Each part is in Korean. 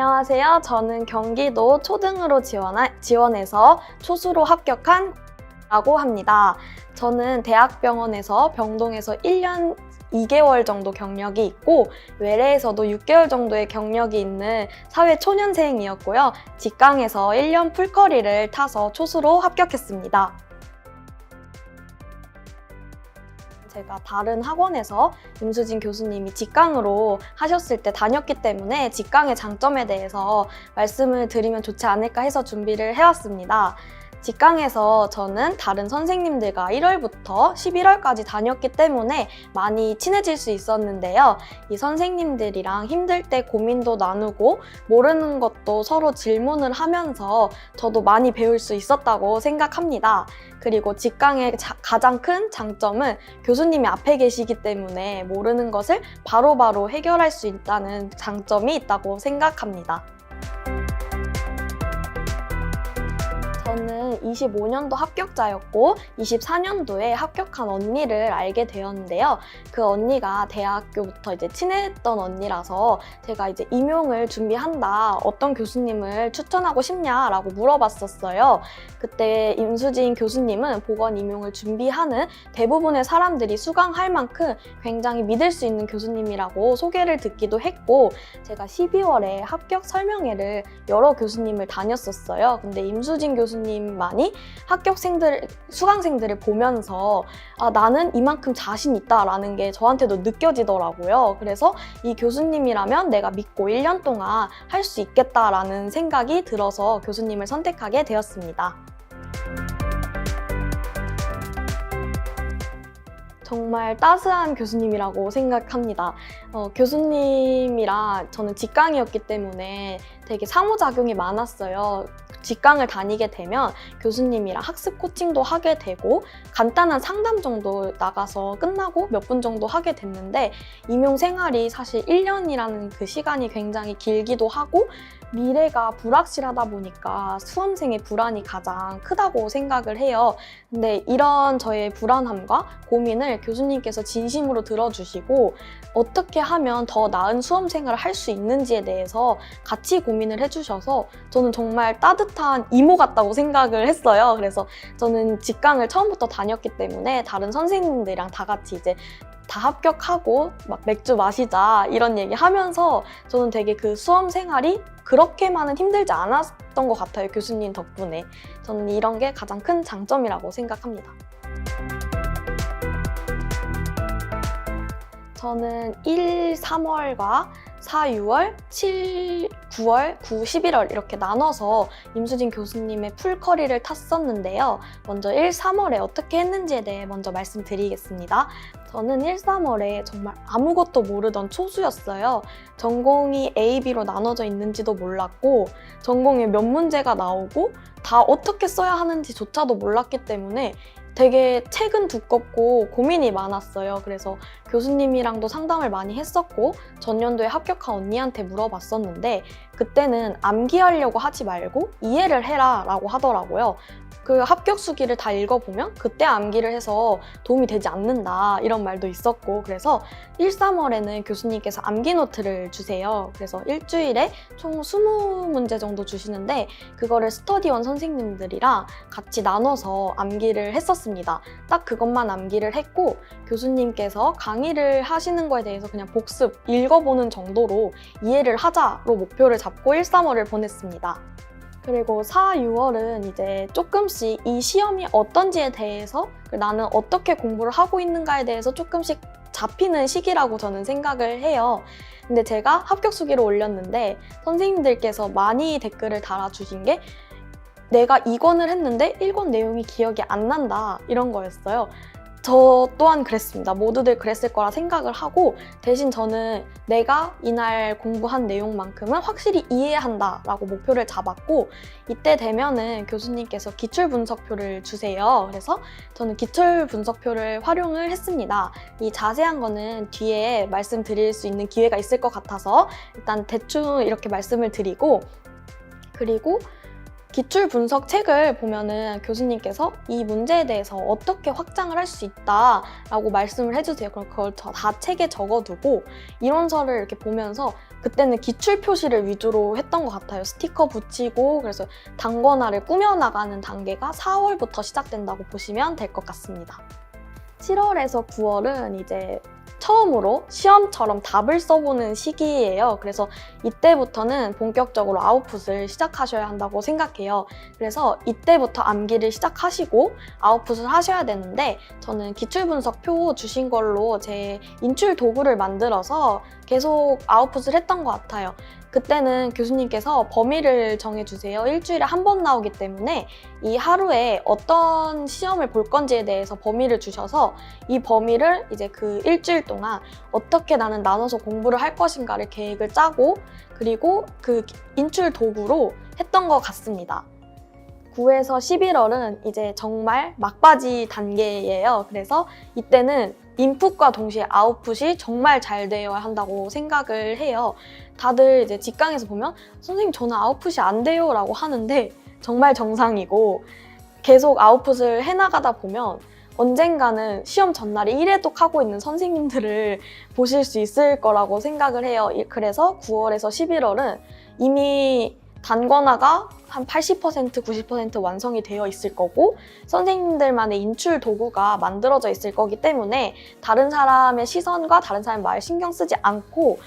안녕하세요. 저는 경기도 초등으로 지원해서 초수로 합격한 라고 합니다. 저는 대학병원에서 병동에서 1년 2개월 정도 경력이 있고 외래에서도 6개월 정도의 경력이 있는 사회 초년생이었고요. 직강에서 1년 풀커리를 타서 초수로 합격했습니다. 제가 다른 학원에서 임수진 교수님이 직강으로 하셨을 때 다녔기 때문에 직강의 장점에 대해서 말씀을 드리면 좋지 않을까 해서 준비를 해왔습니다. 직강에서 저는 다른 선생님들과 1월부터 11월까지 다녔기 때문에 많이 친해질 수 있었는데요. 이 선생님들이랑 힘들 때 고민도 나누고 모르는 것도 서로 질문을 하면서 저도 많이 배울 수 있었다고 생각합니다. 그리고 직강의 가장 큰 장점은 교수님이 앞에 계시기 때문에 모르는 것을 바로바로 해결할 수 있다는 장점이 있다고 생각합니다. 저는 25년도 합격자였고 24년도에 합격한 언니를 알게 되었는데요. 그 언니가 대학교부터 이제 친했던 언니라서 제가 이제 임용을 준비한다. 어떤 교수님을 추천하고 싶냐라고 물어봤었어요. 그때 임수진 교수님은 보건 임용을 준비하는 대부분의 사람들이 수강할 만큼 굉장히 믿을 수 있는 교수님이라고 소개를 듣기도 했고 제가 12월에 합격 설명회를 여러 교수님을 다녔었어요. 근데 임수진 교수님만이 수강생들을 보면서 나는 이만큼 자신 있다라는 게 저한테도 느껴지더라고요. 그래서 이 교수님이라면 내가 믿고 1년 동안 할 수 있겠다라는 생각이 들어서 교수님을 선택하게 되었습니다. 정말 따스한 교수님이라고 생각합니다. 교수님이랑 저는 직강이었기 때문에 되게 상호작용이 많았어요. 직강을 다니게 되면 교수님이랑 학습 코칭도 하게 되고 간단한 상담 정도 나가서 끝나고 몇 분 정도 하게 됐는데 임용 생활이 사실 1년이라는 그 시간이 굉장히 길기도 하고 미래가 불확실하다 보니까 수험생의 불안이 가장 크다고 생각을 해요. 근데 이런 저의 불안함과 고민을 교수님께서 진심으로 들어주시고 어떻게 하면 더 나은 수험 생활을 할 수 있는지에 대해서 같이 고민을 해주셔서 저는 정말 따뜻한 이모 같다고 생각을 했어요. 그래서 저는 직강을 처음부터 다녔기 때문에 다른 선생님들이랑 다 같이 이제 다 합격하고 막 맥주 마시자 이런 얘기 하면서 저는 되게 그 수험 생활이 그렇게만은 힘들지 않았던 것 같아요. 교수님 덕분에. 저는 이런 게 가장 큰 장점이라고 생각합니다. 저는 1, 3월과 4, 6월, 7, 9월, 9, 11월 이렇게 나눠서 임수진 교수님의 풀커리를 탔었는데요. 먼저 1, 3월에 어떻게 했는지에 대해 먼저 말씀드리겠습니다. 저는 1, 3월에 정말 아무것도 모르던 초수였어요. 전공이 A, B로 나눠져 있는지도 몰랐고 전공에 몇 문제가 나오고 다 어떻게 써야 하는지조차도 몰랐기 때문에 되게 책은 두껍고 고민이 많았어요. 그래서 교수님이랑도 상담을 많이 했었고 전년도에 합격한 언니한테 물어봤었는데 그때는 암기하려고 하지 말고 이해를 해라 라고 하더라고요. 그 합격 수기를 다 읽어보면 그때 암기를 해서 도움이 되지 않는다 이런 말도 있었고 그래서 1, 3월에는 교수님께서 암기 노트를 주세요. 그래서 일주일에 총 20문제 정도 주시는데 그거를 스터디원 선생님들이랑 같이 나눠서 암기를 했었습니다. 딱 그것만 암기를 했고 교수님께서 강의를 하시는 거에 대해서 그냥 복습, 읽어보는 정도로 이해를 하자로 목표를 잡고 1, 3월을 보냈습니다. 그리고 4, 6월은 이제 조금씩 이 시험이 어떤지에 대해서 나는 어떻게 공부를 하고 있는가에 대해서 조금씩 잡히는 시기라고 저는 생각을 해요. 근데 제가 합격 수기를 올렸는데 선생님들께서 많이 댓글을 달아주신 게 내가 2권을 했는데 1권 내용이 기억이 안 난다 이런 거였어요. 저 또한 그랬습니다. 모두들 그랬을 거라 생각을 하고 대신 저는 내가 이날 공부한 내용만큼은 확실히 이해한다 라고 목표를 잡았고 이때 되면은 교수님께서 기출분석표를 주세요. 그래서 저는 기출분석표를 활용을 했습니다. 이 자세한 거는 뒤에 말씀드릴 수 있는 기회가 있을 것 같아서 일단 대충 이렇게 말씀을 드리고 그리고 기출 분석 책을 보면은 교수님께서 이 문제에 대해서 어떻게 확장을 할 수 있다라고 말씀을 해주세요. 그럼 그걸 다 책에 적어두고 이론서를 이렇게 보면서 그때는 기출 표시를 위주로 했던 것 같아요. 스티커 붙이고 그래서 단권화를 꾸며나가는 단계가 4월부터 시작된다고 보시면 될 것 같습니다. 7월에서 9월은 이제 처음으로 시험처럼 답을 써보는 시기예요. 그래서 이때부터는 본격적으로 아웃풋을 시작하셔야 한다고 생각해요. 그래서 이때부터 암기를 시작하시고 아웃풋을 하셔야 되는데 저는 기출분석표 주신 걸로 제 인출 도구를 만들어서 계속 아웃풋을 했던 것 같아요. 그때는 교수님께서 범위를 정해주세요. 일주일에 한 번 나오기 때문에 이 하루에 어떤 시험을 볼 건지에 대해서 범위를 주셔서 이 범위를 이제 그 일주일 동안 어떻게 나는 나눠서 공부를 할 것인가를 계획을 짜고 그리고 그 인출 도구로 했던 것 같습니다. 9에서 11월은 이제 정말 막바지 단계예요. 그래서 이때는 인풋과 동시에 아웃풋이 정말 잘 되어야 한다고 생각을 해요. 다들 이제 직강에서 보면 선생님 저는 아웃풋이 안 돼요 라고 하는데 정말 정상이고 계속 아웃풋을 해나가다 보면 언젠가는 시험 전날에 1회독 하고 있는 선생님들을 보실 수 있을 거라고 생각을 해요. 그래서 9월에서 11월은 이미 단권화가 한 80%, 90% 완성이 되어 있을 거고 선생님들만의 인출 도구가 만들어져 있을 거기 때문에 다른 사람의 시선과 다른 사람의 말 신경 쓰지 않고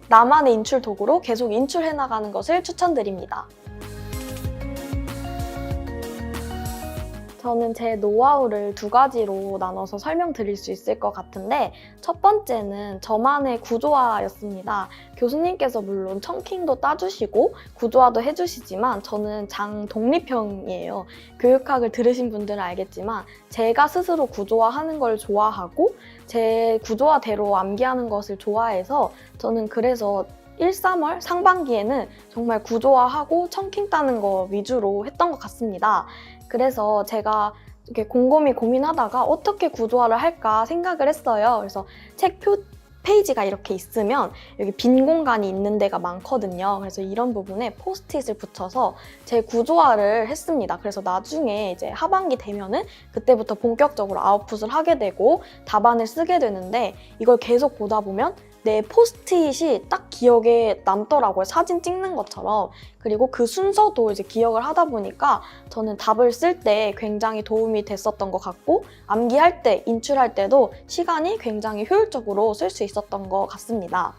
나만의 인출 도구로 계속 인출해 나가는 것을 추천드립니다. 저는 제 노하우를 두 가지로 나눠서 설명드릴 수 있을 것 같은데 첫 번째는 저만의 구조화였습니다. 교수님께서 물론 청킹도 따주시고 구조화도 해주시지만 저는 장 독립형이에요. 교육학을 들으신 분들은 알겠지만 제가 스스로 구조화하는 걸 좋아하고 제 구조화대로 암기하는 것을 좋아해서 저는 그래서 1, 3월 상반기에는 정말 구조화하고 청킹 따는 거 위주로 했던 것 같습니다. 그래서 제가 이렇게 곰곰이 고민하다가 어떻게 구조화를 할까 생각을 했어요. 그래서 책 페이지가 이렇게 있으면 여기 빈 공간이 있는 데가 많거든요. 그래서 이런 부분에 포스트잇을 붙여서 제 구조화를 했습니다. 그래서 나중에 이제 하반기 되면은 그때부터 본격적으로 아웃풋을 하게 되고 답안을 쓰게 되는데 이걸 계속 보다 보면 내 포스트잇이 딱 기억에 남더라고요. 사진 찍는 것처럼. 그리고 그 순서도 이제 기억을 하다 보니까 저는 답을 쓸 때 굉장히 도움이 됐었던 것 같고 암기할 때, 인출할 때도 시간이 굉장히 효율적으로 쓸 수 있었던 것 같습니다.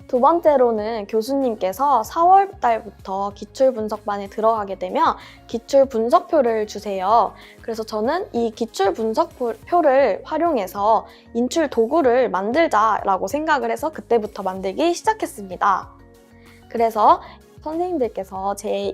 두 번째로는 교수님께서 4월 달부터 기출분석반에 들어가게 되면 기출분석표를 주세요. 그래서 저는 이 기출분석표를 활용해서 인출 도구를 만들자라고 생각을 해서 그때부터 만들기 시작했습니다. 그래서 선생님들께서 제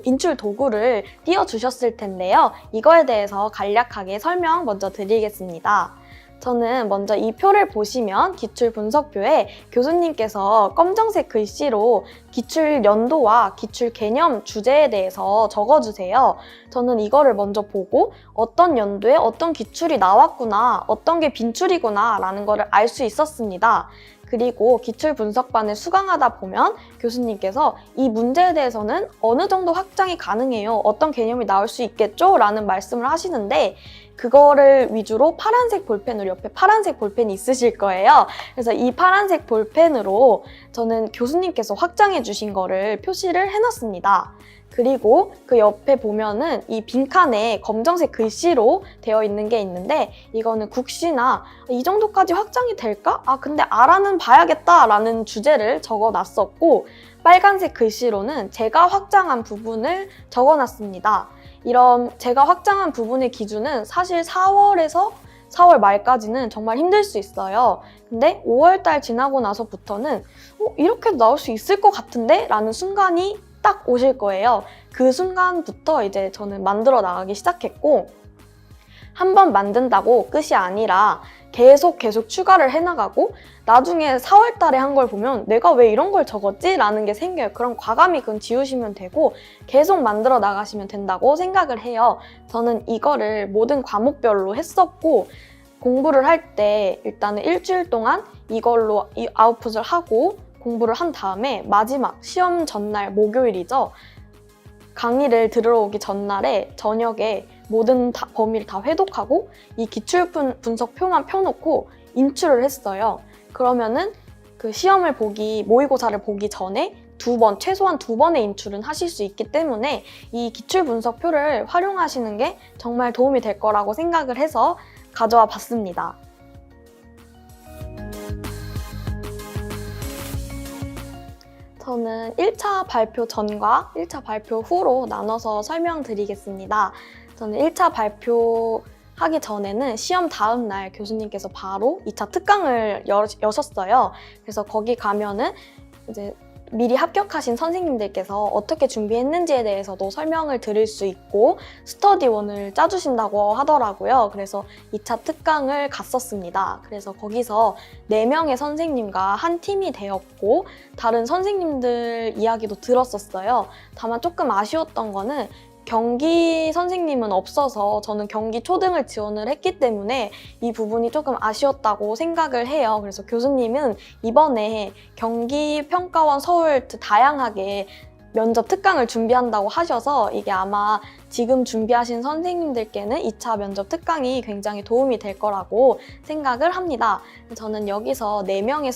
인출 도구를 띄워주셨을 텐데요. 이거에 대해서 간략하게 설명 먼저 드리겠습니다. 저는 먼저 이 표를 보시면 기출 분석표에 교수님께서 검정색 글씨로 기출 연도와 기출 개념 주제에 대해서 적어주세요. 저는 이거를 먼저 보고 어떤 연도에 어떤 기출이 나왔구나, 어떤 게 빈출이구나 라는 거를 알 수 있었습니다. 그리고 기출 분석반을 수강하다 보면 교수님께서 이 문제에 대해서는 어느 정도 확장이 가능해요. 어떤 개념이 나올 수 있겠죠? 라는 말씀을 하시는데 그거를 위주로 파란색 볼펜으로 옆에 파란색 볼펜이 있으실 거예요. 그래서 이 파란색 볼펜으로 저는 교수님께서 확장해 주신 거를 표시를 해놨습니다. 그리고 그 옆에 보면은 이 빈칸에 검정색 글씨로 되어 있는 게 있는데 이거는 국시나 이 정도까지 확장이 될까? 근데 알아는 봐야겠다 라는 주제를 적어놨었고 빨간색 글씨로는 제가 확장한 부분을 적어놨습니다. 이런 제가 확장한 부분의 기준은 사실 4월에서 4월 말까지는 정말 힘들 수 있어요. 근데 5월달 지나고 나서부터는 이렇게도 나올 수 있을 것 같은데? 라는 순간이 딱 오실 거예요. 그 순간부터 이제 저는 만들어 나가기 시작했고 한 번 만든다고 끝이 아니라 계속 추가를 해나가고 나중에 4월 달에 한 걸 보면 내가 왜 이런 걸 적었지? 라는 게 생겨요. 그럼 과감히 그건 지우시면 되고 계속 만들어 나가시면 된다고 생각을 해요. 저는 이거를 모든 과목별로 했었고 공부를 할 때 일단은 일주일 동안 이걸로 아웃풋을 하고 공부를 한 다음에 마지막 시험 전날 목요일이죠. 강의를 들으러 오기 전날에 저녁에 모든 범위를 다 회독하고 이 기출 분석표만 펴놓고 인출을 했어요. 그러면은 그 시험을 모의고사를 보기 전에 최소한 2번의 인출은 하실 수 있기 때문에 이 기출 분석표를 활용하시는 게 정말 도움이 될 거라고 생각을 해서 가져와 봤습니다. 저는 1차 발표 전과 1차 발표 후로 나눠서 설명드리겠습니다. 저는 1차 발표하기 전에는 시험 다음 날 교수님께서 바로 2차 특강을 여셨어요. 그래서 거기 가면은 이제 미리 합격하신 선생님들께서 어떻게 준비했는지에 대해서도 설명을 드릴 수 있고 스터디원을 짜주신다고 하더라고요. 그래서 2차 특강을 갔었습니다. 그래서 거기서 4명의 선생님과 한 팀이 되었고 다른 선생님들 이야기도 들었었어요. 다만 조금 아쉬웠던 거는 경기 선생님은 없어서 저는 경기 초등을 지원을 했기 때문에 이 부분이 조금 아쉬웠다고 생각을 해요. 그래서 교수님은 이번에 경기 평가원 서울 다양하게 면접 특강을 준비한다고 하셔서 이게 아마 지금 준비하신 선생님들께는 2차 면접 특강이 굉장히 도움이 될 거라고 생각을 합니다. 저는 여기서 4명의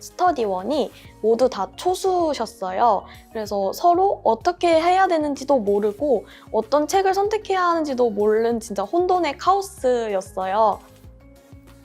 스터디원이 모두 다 초수셨어요. 그래서 서로 어떻게 해야 되는지도 모르고 어떤 책을 선택해야 하는지도 모르는 진짜 혼돈의 카오스였어요.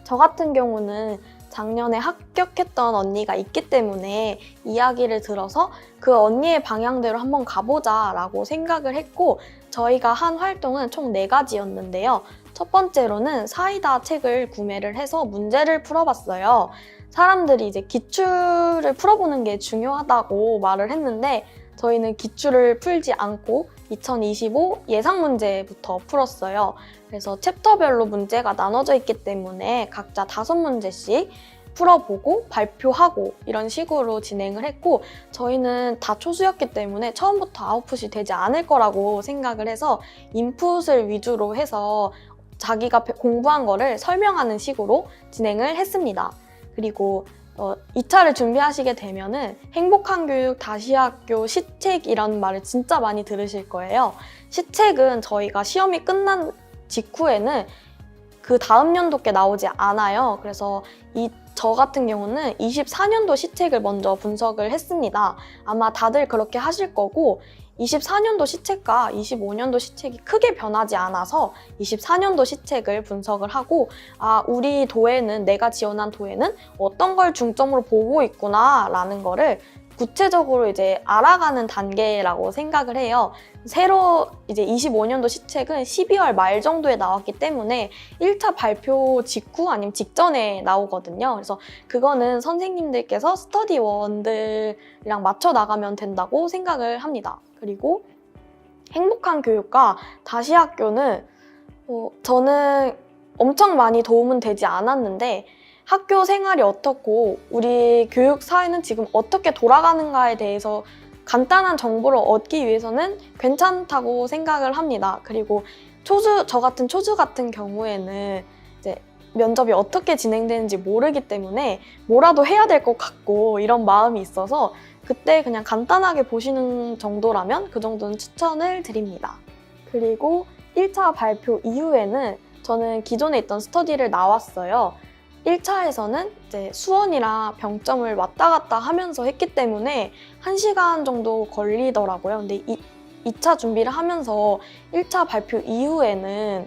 저 같은 경우는 작년에 합격했던 언니가 있기 때문에 이야기를 들어서 그 언니의 방향대로 한번 가보자 라고 생각을 했고 저희가 한 활동은 총 4가지였는데요. 첫 번째로는 사이다 책을 구매를 해서 문제를 풀어봤어요. 사람들이 이제 기출을 풀어보는 게 중요하다고 말을 했는데 저희는 기출을 풀지 않고 2025 예상 문제부터 풀었어요. 그래서 챕터별로 문제가 나눠져 있기 때문에 각자 5문제씩 풀어보고 발표하고 이런 식으로 진행을 했고 저희는 다 초수였기 때문에 처음부터 아웃풋이 되지 않을 거라고 생각을 해서 인풋을 위주로 해서 자기가 공부한 거를 설명하는 식으로 진행을 했습니다. 그리고 2차를 준비하시게 되면은 행복한 교육, 다시 학교, 시책 이런 말을 진짜 많이 들으실 거예요. 시책은 저희가 시험이 끝난 직후에는 그 다음 연도께 나오지 않아요. 그래서 저 같은 경우는 24년도 시책을 먼저 분석을 했습니다. 아마 다들 그렇게 하실 거고 24년도 시책과 25년도 시책이 크게 변하지 않아서 24년도 시책을 분석을 하고 우리 도에는 내가 지원한 도에는 어떤 걸 중점으로 보고 있구나 라는 거를 구체적으로 이제 알아가는 단계라고 생각을 해요. 새로 이제 25년도 시책은 12월 말 정도에 나왔기 때문에 1차 발표 직후 아니면 직전에 나오거든요. 그래서 그거는 선생님들께서 스터디원들이랑 맞춰 나가면 된다고 생각을 합니다. 그리고 행복한 교육과 다시 학교는 저는 엄청 많이 도움은 되지 않았는데 학교 생활이 어떻고 우리 교육 사회는 지금 어떻게 돌아가는가에 대해서 간단한 정보를 얻기 위해서는 괜찮다고 생각을 합니다. 그리고 저 같은 초주 같은 경우에는 이제 면접이 어떻게 진행되는지 모르기 때문에 뭐라도 해야 될 것 같고 이런 마음이 있어서 그때 그냥 간단하게 보시는 정도라면 그 정도는 추천을 드립니다. 그리고 1차 발표 이후에는 저는 기존에 있던 스터디를 나왔어요. 1차에서는 이제 수원이랑 병점을 왔다 갔다 하면서 했기 때문에 1시간 정도 걸리더라고요. 근데 2차 준비를 하면서 1차 발표 이후에는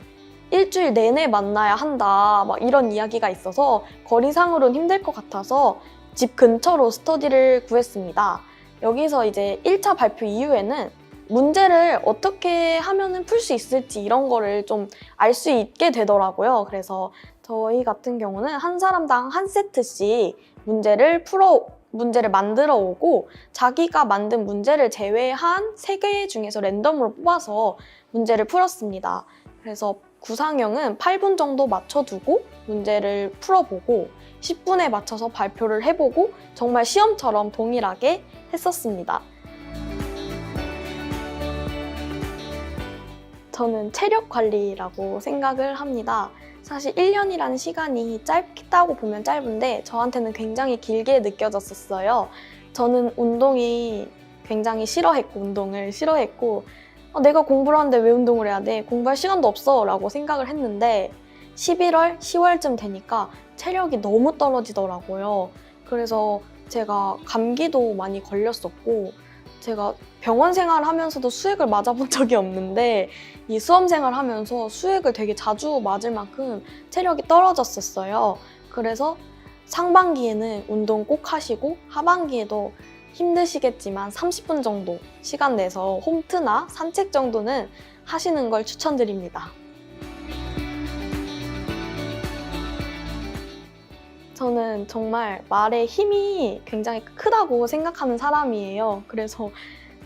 일주일 내내 만나야 한다 막 이런 이야기가 있어서 거리상으로는 힘들 것 같아서 집 근처로 스터디를 구했습니다. 여기서 이제 1차 발표 이후에는 문제를 어떻게 하면 풀 수 있을지 이런 거를 좀 알 수 있게 되더라고요. 그래서 저희 같은 경우는 한 사람당 한 세트씩 문제를 만들어 오고 자기가 만든 문제를 제외한 3개 중에서 랜덤으로 뽑아서 문제를 풀었습니다. 그래서 구상형은 8분 정도 맞춰두고 문제를 풀어보고 10분에 맞춰서 발표를 해보고 정말 시험처럼 동일하게 했었습니다. 저는 체력 관리라고 생각을 합니다. 사실 1년이라는 시간이 짧다고 보면 짧은데 저한테는 굉장히 길게 느껴졌었어요. 저는 운동이 굉장히 싫어했고 운동을 싫어했고 내가 공부를 하는데 왜 운동을 해야 돼? 공부할 시간도 없어 라고 생각을 했는데 11월, 10월쯤 되니까 체력이 너무 떨어지더라고요. 그래서 제가 감기도 많이 걸렸었고 제가 병원 생활을 하면서도 수액을 맞아본 적이 없는데 이 수험 생활을 하면서 수액을 되게 자주 맞을 만큼 체력이 떨어졌었어요. 그래서 상반기에는 운동 꼭 하시고 하반기에도 힘드시겠지만 30분 정도 시간 내서 홈트나 산책 정도는 하시는 걸 추천드립니다. 저는 정말 말에 힘이 굉장히 크다고 생각하는 사람이에요. 그래서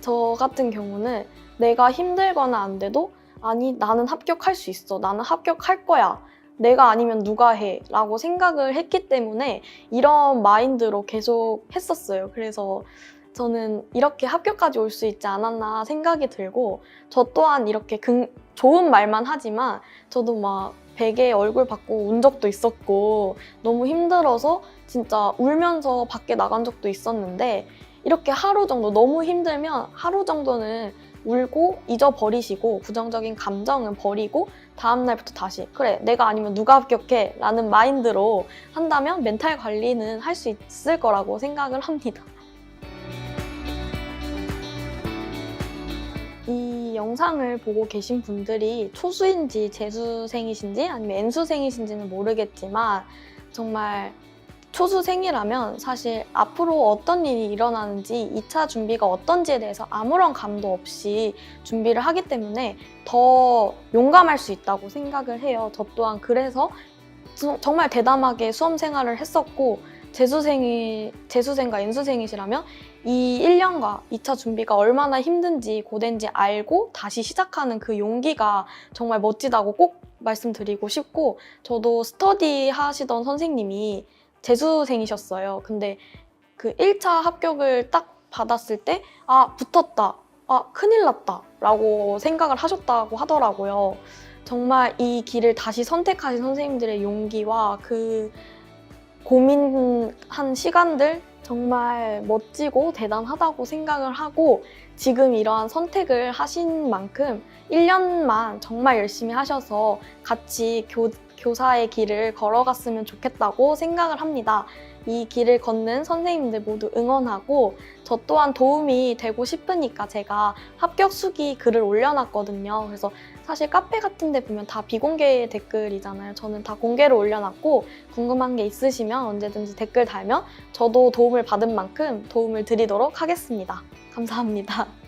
저 같은 경우는 내가 힘들거나 안 돼도 아니 나는 합격할 수 있어. 나는 합격할 거야. 내가 아니면 누가 해? 라고 생각을 했기 때문에 이런 마인드로 계속 했었어요. 그래서 저는 이렇게 합격까지 올 수 있지 않았나 생각이 들고 저 또한 이렇게 좋은 말만 하지만 저도 막 베개에 얼굴 받고 운 적도 있었고 너무 힘들어서 진짜 울면서 밖에 나간 적도 있었는데 이렇게 하루 정도 너무 힘들면 하루 정도는 울고 잊어버리시고 부정적인 감정은 버리고 다음날부터 다시 그래 내가 아니면 누가 합격해 라는 마인드로 한다면 멘탈 관리는 할 수 있을 거라고 생각을 합니다. 이 영상을 보고 계신 분들이 초수인지 재수생이신지 아니면 N수생이신지는 모르겠지만 정말 초수생이라면 사실 앞으로 어떤 일이 일어나는지 2차 준비가 어떤지에 대해서 아무런 감도 없이 준비를 하기 때문에 더 용감할 수 있다고 생각을 해요. 저 또한 그래서 정말 대담하게 수험 생활을 했었고 재수생과 N수생이시라면 이 1년과 2차 준비가 얼마나 힘든지 고된지 알고 다시 시작하는 그 용기가 정말 멋지다고 꼭 말씀드리고 싶고 저도 스터디 하시던 선생님이 재수생이셨어요. 근데 그 1차 합격을 딱 받았을 때 붙었다. 큰일 났다. 라고 생각을 하셨다고 하더라고요. 정말 이 길을 다시 선택하신 선생님들의 용기와 그 고민한 시간들 정말 멋지고 대단하다고 생각을 하고 지금 이러한 선택을 하신 만큼 1년만 정말 열심히 하셔서 같이 교사의 길을 걸어갔으면 좋겠다고 생각을 합니다. 이 길을 걷는 선생님들 모두 응원하고 저 또한 도움이 되고 싶으니까 제가 합격 수기 글을 올려놨거든요. 그래서 사실 카페 같은 데 보면 다 비공개 댓글이잖아요. 저는 다 공개로 올려놨고 궁금한 게 있으시면 언제든지 댓글 달면 저도 도움을 받은 만큼 도움을 드리도록 하겠습니다. 감사합니다.